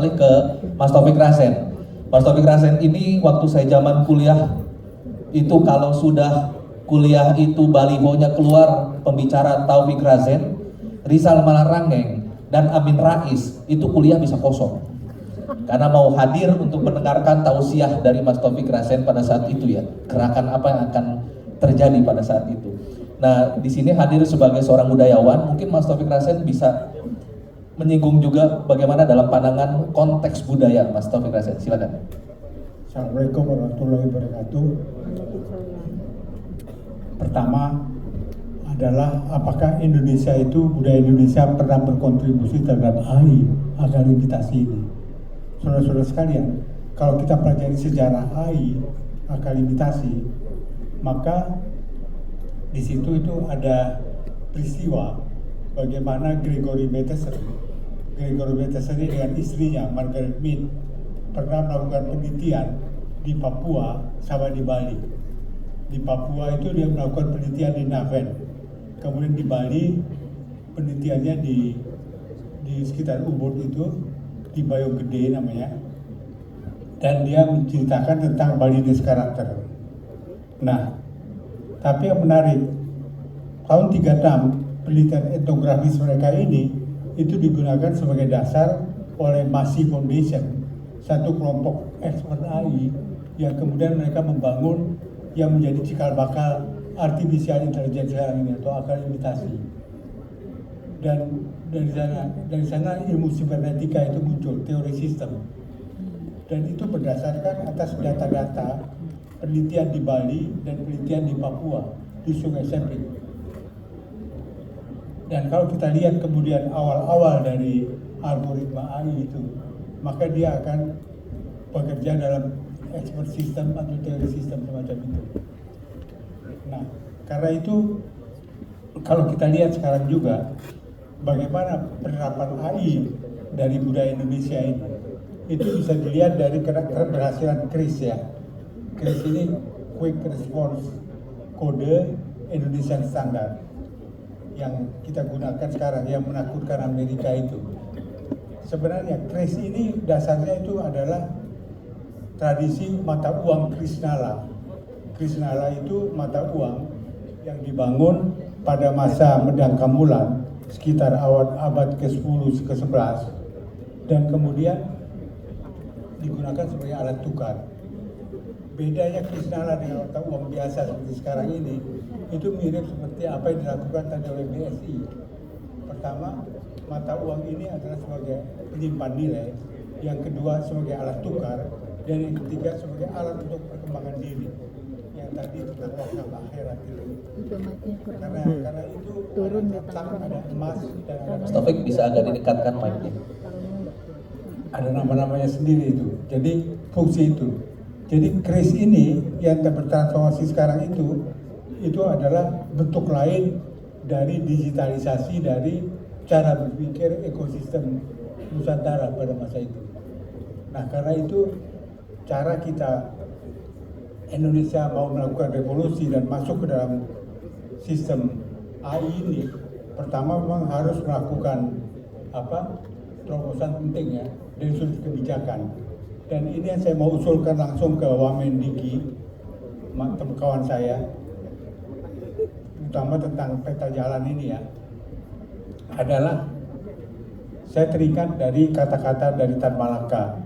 beralih ke Mas Taufik Rasen. Mas Taufik Rasen ini waktu saya zaman kuliah itu kalau sudah kuliah itu balihonya keluar pembicara Taufik Rasen, Rizal Malarangeng, dan Amin Rais, itu kuliah bisa kosong. Karena mau hadir untuk mendengarkan tausiah dari Mas Taufik Rasen pada saat itu ya, gerakan apa yang akan terjadi pada saat itu. Nah, di sini hadir sebagai seorang budayawan, mungkin Mas Taufik Rasen bisa menyinggung juga bagaimana dalam pandangan konteks budaya, Mas Taufik Rasen. Silakan. Assalamualaikum warahmatullahi wabarakatuh. Pertama adalah apakah Indonesia itu, budaya Indonesia pernah berkontribusi terhadap AI, akademikasi ini. Saudara-saudara sekalian, kalau kita pelajari sejarah AI, akademikasi, maka di situ itu ada peristiwa bagaimana Gregory Bateson ini dengan istrinya Margaret Mead pernah melakukan penelitian di Papua sama di Bali. Di Papua itu dia melakukan penelitian di Naven, kemudian di Bali penelitiannya di sekitar Ubud itu, di Boyolali namanya, dan dia menceritakan tentang Balinese karakter. Nah, tapi yang menarik, tahun 36 penelitian etnografis mereka ini itu digunakan sebagai dasar oleh Massey Foundation, satu kelompok expert AI yang kemudian mereka membangun yang menjadi cikal bakal artificial intelligence sekarang ini atau akademikasi. Dan dari sana ilmu sibernetika itu muncul, teori sistem. Dan itu berdasarkan atas data-data penelitian di Bali dan penelitian di Papua, di Sungai Sepik. Dan kalau kita lihat kemudian awal-awal dari algoritma AI itu, maka dia akan bekerja dalam expert system atau teori sistem semacam itu. Nah, karena itu kalau kita lihat sekarang juga bagaimana penerapan AI dari budaya Indonesia ini, itu bisa dilihat dari keberhasilan KRIS ya. KRIS ini Quick Response Code Indonesian Standard yang kita gunakan sekarang, yang menakutkan Amerika itu. Sebenarnya KRIS ini dasarnya itu adalah tradisi mata uang Krisnala. Krisnala itu mata uang yang dibangun pada masa Medang Kamulan sekitar abad ke-10 ke-11 dan kemudian digunakan sebagai alat tukar. Bedanya Krisnala dengan mata uang biasa seperti sekarang ini itu mirip seperti apa yang dilakukan tadi oleh BSI. Pertama, mata uang ini adalah sebagai penyimpan nilai, yang kedua sebagai alat tukar, dan yang ketiga sebagai alat untuk perkembangan diri. Yang tadi tentang wakaf akhirat itu. Karena itu turun ada emas dan ada. Mas Taufik bisa agak didekatkan mic-nya. Ada nama-namanya sendiri itu. Jadi fungsi itu. Jadi KRIS ini yang bertransformasi sekarang itu adalah bentuk lain dari digitalisasi dari cara berpikir ekosistem Nusantara pada masa itu. Nah, karena itu cara kita Indonesia mau melakukan revolusi dan masuk ke dalam sistem AI ini, pertama memang harus melakukan terobosan penting ya dari sudut kebijakan. Dan ini yang saya mau usulkan langsung ke Wamendiki, kawan saya, terutama tentang peta jalan ini ya, adalah saya teringat dari kata-kata dari Tan Malaka.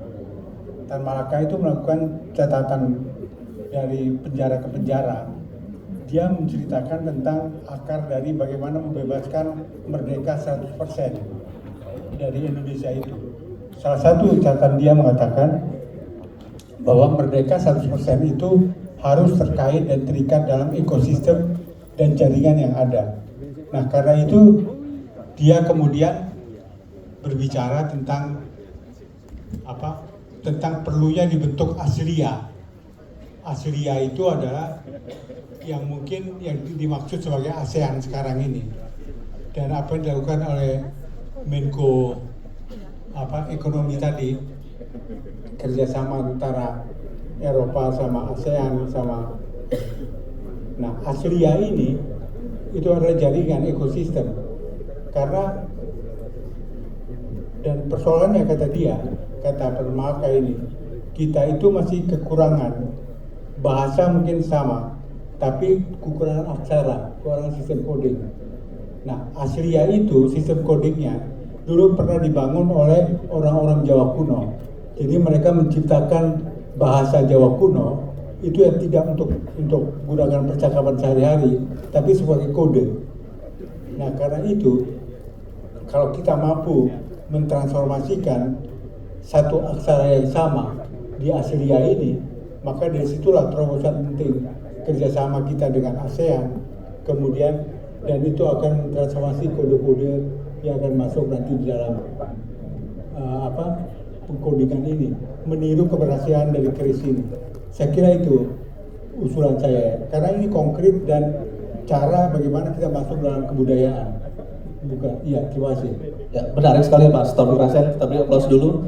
Tan Malaka itu melakukan catatan dari penjara ke penjara. Dia menceritakan tentang akar dari bagaimana membebaskan merdeka 100% dari Indonesia itu. Salah satu catatan dia mengatakan bahwa merdeka 100% itu harus terkait dan terikat dalam ekosistem dan jaringan yang ada. Nah, karena itu dia kemudian berbicara tentang tentang perlunya dibentuk Asria. Asria itu adalah yang mungkin yang dimaksud sebagai ASEAN sekarang ini. Dan apa yang dilakukan oleh Menko ekonomi tadi, kerjasama antara Eropa sama ASEAN sama. Nah, Asria ini itu adalah jaringan ekosistem. Karena dan persoalannya kata dia, kata Permaka ini, kita itu masih kekurangan bahasa mungkin sama, tapi kekurangan aksara, kekurangan sistem coding. Nah, Asliya itu sistem codingnya dulu pernah dibangun oleh orang-orang Jawa kuno. Jadi mereka menciptakan bahasa Jawa kuno itu yang tidak untuk gunakan percakapan sehari-hari, tapi sebagai kode. Nah, karena itu kalau kita mampu mentransformasikan satu aksara yang sama di Asliya ini, maka dari situlah terobosan penting kerjasama kita dengan ASEAN, kemudian dan itu akan mentransformasi kode-kode yang akan masuk nanti di dalam pengkodingan ini, meniru keberhasilan dari Kris ini. Saya kira itu usulan saya, karena ini konkret dan cara bagaimana kita masuk dalam kebudayaan. Bukan, iya, terima kasih. Ya, menarik sekali Mas Taufik Rasen, kita beri aplaus dulu.